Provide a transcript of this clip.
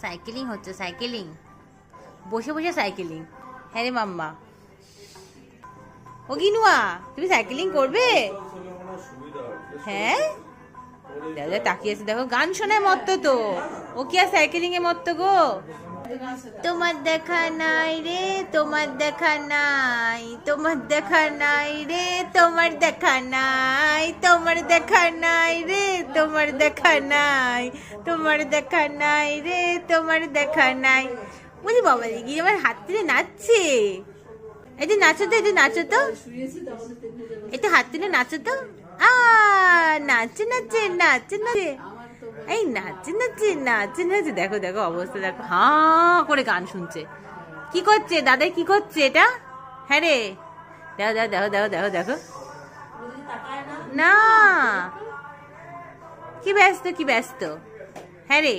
Cycling হচ্ছে, cycling, বসে বসে সাইকেলিং। হ্যাঁ রে মাম্মা। ও গিনুয়া, তুমি সাইকেলিং করবে? হ্যাঁ, দাদা তাকিয়েছে, দেখো গান শোনায় মত্ত তো। ও কি আর সাইকেলিং এ মত্ত গো। তোমার দেখা নাই রে, তোমার দেখা নাই, তোমার দেখা নাই রে, তোমার দেখা নাই, তোমার দেখা নাই রে, তোমার দেখা নাই, তোমার দেখা নাই রে, তোমার দেখা নাই। বলি বাবা দেখি আমার হাত তুলে নাচছে। এই যে নাচো তো, এই যে নাচো তো, একটু হাত তুলে নাচো তো। নাচে নাচে নাচে নাচে, এই নাচে নাচে নাচে নাচে। দেখো দেখো অবস্থা দেখো, হাঁ করে গান শুনছে। কি করছে দাদাই, কি করছে এটা? হ্যাঁ রে, দেখো দেখো দেখো দেখো দেখো দেখো। না, কি ব্যস্ত, কি ব্যস্ত? হ্যাঁ রে।